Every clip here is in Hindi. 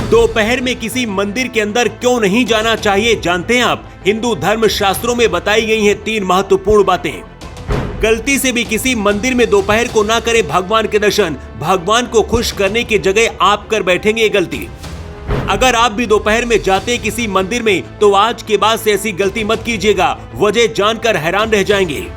दोपहर में किसी मंदिर के अंदर क्यों नहीं जाना चाहिए जानते हैं आप? हिंदू धर्म शास्त्रों में बताई गई हैं 3 महत्वपूर्ण बातें। गलती से भी किसी मंदिर में दोपहर को ना करें भगवान के दर्शन। भगवान को खुश करने की जगह आप कर बैठेंगे ये गलती। अगर आप भी दोपहर में जाते हैं किसी मंदिर में तो आज के बाद से ऐसी गलती मत कीजिएगा, वजह जानकर हैरान रह जाएंगे।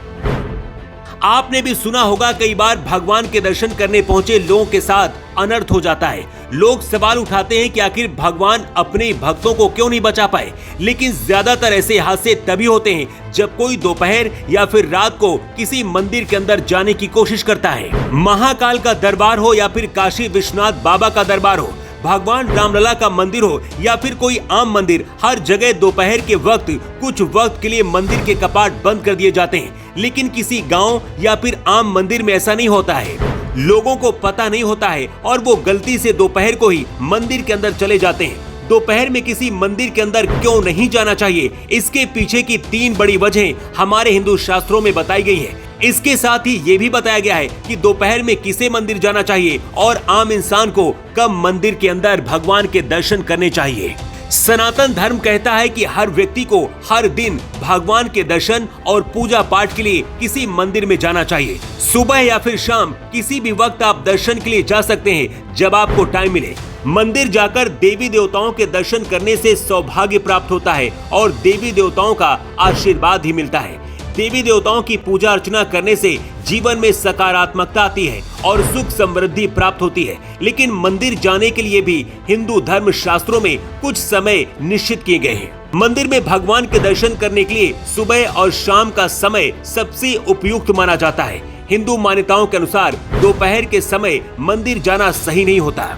आपने भी सुना होगा कई बार भगवान के दर्शन करने पहुंचे लोगों के साथ अनर्थ हो जाता है। लोग सवाल उठाते हैं कि आखिर भगवान अपने भक्तों को क्यों नहीं बचा पाए, लेकिन ज्यादातर ऐसे हादसे तभी होते हैं जब कोई दोपहर या फिर रात को किसी मंदिर के अंदर जाने की कोशिश करता है। महाकाल का दरबार हो या फिर काशी विश्वनाथ बाबा का दरबार हो, भगवान रामलला का मंदिर हो या फिर कोई आम मंदिर, हर जगह दोपहर के वक्त कुछ वक्त के लिए मंदिर के कपाट बंद कर दिए जाते हैं। लेकिन किसी गांव या फिर आम मंदिर में ऐसा नहीं होता है। लोगों को पता नहीं होता है और वो गलती से दोपहर को ही मंदिर के अंदर चले जाते हैं। दोपहर में किसी मंदिर के अंदर क्यों नहीं जाना चाहिए, इसके पीछे की 3 बड़ी वजह हमारे हिंदू शास्त्रों में बताई गई है। इसके साथ ही ये भी बताया गया है कि दोपहर में किसे मंदिर जाना चाहिए और आम इंसान को कब मंदिर के अंदर भगवान के दर्शन करने चाहिए। सनातन धर्म कहता है कि हर व्यक्ति को हर दिन भगवान के दर्शन और पूजा पाठ के लिए किसी मंदिर में जाना चाहिए। सुबह या फिर शाम किसी भी वक्त आप दर्शन के लिए जा सकते हैं जब आपको टाइम मिले। मंदिर जाकर देवी देवताओं के दर्शन करने से सौभाग्य प्राप्त होता है और देवी देवताओं का आशीर्वाद ही मिलता है। देवी देवताओं की पूजा अर्चना करने से जीवन में सकारात्मकता आती है और सुख समृद्धि प्राप्त होती है। लेकिन मंदिर जाने के लिए भी हिंदू धर्म शास्त्रों में कुछ समय निश्चित किए गए हैं। मंदिर में भगवान के दर्शन करने के लिए सुबह और शाम का समय सबसे उपयुक्त माना जाता है। हिंदू मान्यताओं के अनुसार दोपहर के समय मंदिर जाना सही नहीं होता।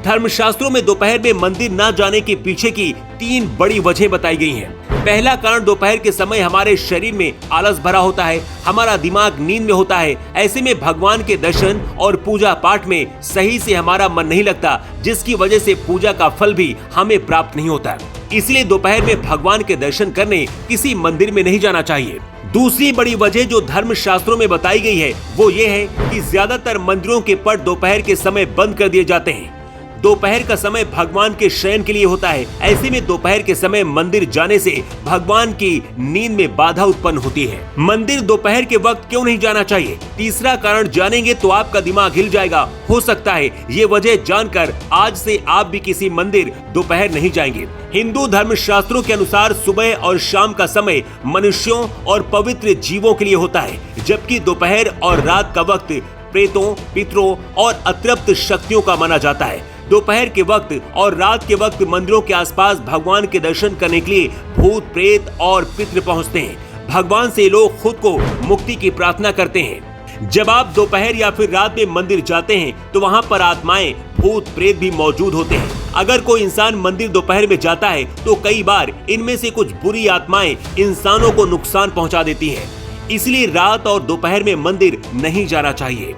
धर्मशास्त्रों में दोपहर में मंदिर न जाने के पीछे की 3 बड़ी वजह बताई गई हैं। पहला कारण, दोपहर के समय हमारे शरीर में आलस भरा होता है, हमारा दिमाग नींद में होता है। ऐसे में भगवान के दर्शन और पूजा पाठ में सही से हमारा मन नहीं लगता, जिसकी वजह से पूजा का फल भी हमें प्राप्त नहीं होता। इसलिए दोपहर में भगवान के दर्शन करने किसी मंदिर में नहीं जाना चाहिए। दूसरी बड़ी वजह जो धर्म शास्त्रों में बताई गई है वो ये है कि ज्यादातर मंदिरों के पट दोपहर के समय बंद कर दिए जाते हैं। दोपहर का समय भगवान के शयन के लिए होता है। ऐसे में दोपहर के समय मंदिर जाने से भगवान की नींद में बाधा उत्पन्न होती है। मंदिर दोपहर के वक्त क्यों नहीं जाना चाहिए? तीसरा कारण जानेंगे तो आपका दिमाग हिल जाएगा। हो सकता है ये वजह जानकर आज से आप भी किसी मंदिर दोपहर नहीं जाएंगे। हिंदू धर्म शास्त्रों के अनुसार सुबह और शाम का समय मनुष्यों और पवित्र जीवों के लिए होता है, जबकि दोपहर और रात का वक्त प्रेतों, पितरों और अतृप्त शक्तियों का माना जाता है। दोपहर के वक्त और रात के वक्त मंदिरों के आसपास भगवान के दर्शन करने के लिए भूत, प्रेत और पितृ पहुंचते हैं। भगवान से लोग खुद को मुक्ति की प्रार्थना करते हैं। जब आप दोपहर या फिर रात में मंदिर जाते हैं तो वहां पर आत्माएं, भूत, प्रेत भी मौजूद होते हैं। अगर कोई इंसान मंदिर दोपहर में जाता है तो कई बार इनमें से कुछ बुरी आत्माएं इंसानों को नुकसान पहुंचा देती हैं। इसलिए रात और दोपहर में मंदिर नहीं जाना चाहिए।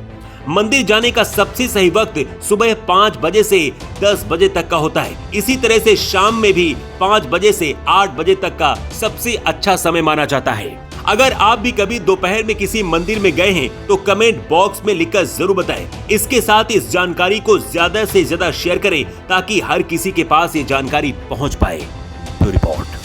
मंदिर जाने का सबसे सही वक्त सुबह 5 बजे से 10 बजे तक का होता है। इसी तरह से शाम में भी 5 बजे से 8 बजे तक का सबसे अच्छा समय माना जाता है। अगर आप भी कभी दोपहर में किसी मंदिर में गए हैं तो कमेंट बॉक्स में लिखकर जरूर बताएं। इसके साथ इस जानकारी को ज्यादा से ज्यादा शेयर करें ताकि हर किसी के पास ये जानकारी पहुंच पाए। रिपोर्ट।